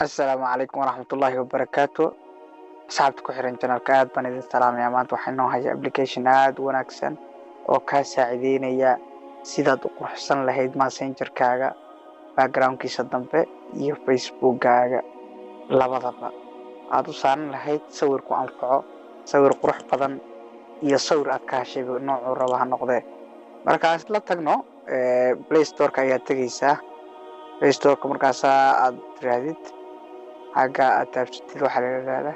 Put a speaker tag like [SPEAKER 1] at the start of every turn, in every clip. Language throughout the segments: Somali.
[SPEAKER 1] السلام عليكم ورحمة الله وبركاته. أصحابتك وحرين channelka aad baan idin salaamayaa maanta waxaan noo hayaa application aad u wanaagsan oo kaa saacideynaya sidaad u quruxsan lahayd messenger-kaaga background-kiisa dambe iyo Facebook-gaaga labadaba aad u saaran lahayd sawir ku anfaco sawir qurux badan iyo sawir aad ka heshay noocu raba ha noqdee markaas la tagno Play Store-ka ayaa tagaysaa Play Store-ka markaas aad raadid حاجة تبتدي واحد هذا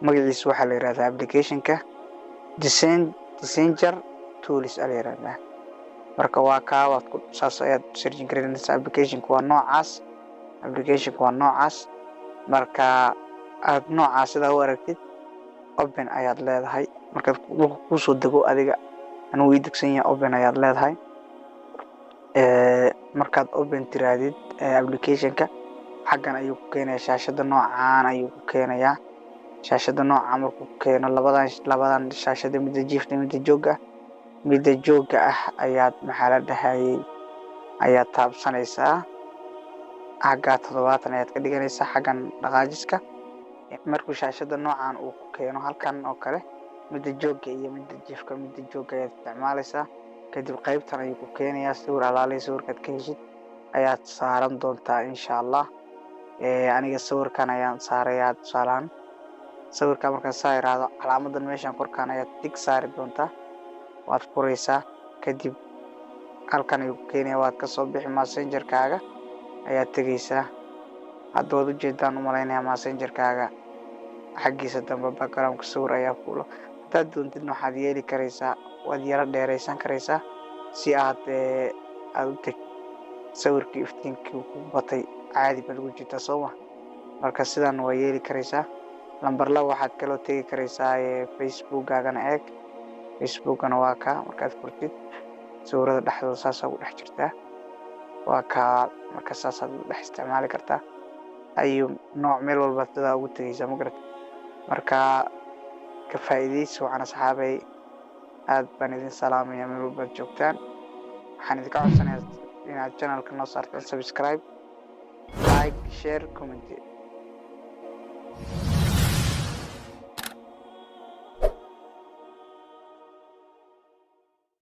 [SPEAKER 1] مجلس واحد هذا application-ka Messenger tools هذا marka waa ka waad ku saasayad search gareynaysaa application-ku waa noocaas marka aad noocaas sida u aragtid open ayaad leedahay marka ku soo dago adiga anuu ii degsan yahay open ayaad leedahay markaad open tiraadid application-ka xagan ayuu ku keenayaa shaashada noocaan ayuu ku keenayaa shaashada nooca markuu keeno labadan shaashada mid jiifta mid jooga ah ayaad maxaa dhahay ayaad taabsanaysaa xaga 70 ayaad ka dhiganaysaa xagan dhaqaajiska markuu shaashada noocaan uu ku keeno halkan oo kale mid jooga iyo mid jiifka mid jooga ayaad isticmaalaysaa kadib qaybtan ayuu ku keenayaa sawir alaalay sawirkaad ka heshid ayaad saaran doontaa insha Allah aniga sawirkan ayaan saarayaa tusaalahan sawirka marka saaraado calaamadan meeshan korkaan ayaad tig saari doontaa waad furaysaa kadib halkan ayuu keenayaa waad ka soo bixi messenger-kaaga ayaad tagaysaa hadda waad u jeedaan u malaynayaa messenger-kaaga xaggiisa dambe background-ka sawir ayaa fuulo hadaad doontid waxaad yeeli karaysaa waad yara dheeraysan karaysaa si aad u tag sawirkii iftiinkii ku batay caadi bad ugu jirta soo marka sidan waa yeeli karaysaa lambar 2 waxaad kala tagi karaysaa Facebook-gaagana eeg Facebook-gana waa ka markaad furtid sawirada dhexdooda saas ugu dhex jirtaa waa ka marka saas aad dhex isticmaali kartaa ayuu nooc meel walba sida ugu tagaysaa magarad marka ka faa'iideyso waxaan asxaabay aad baan idin salaamayaa meel walba joogtaan waxaan idin ka codsanayaa inaad channel-ka noo saartaan subscribe like share comment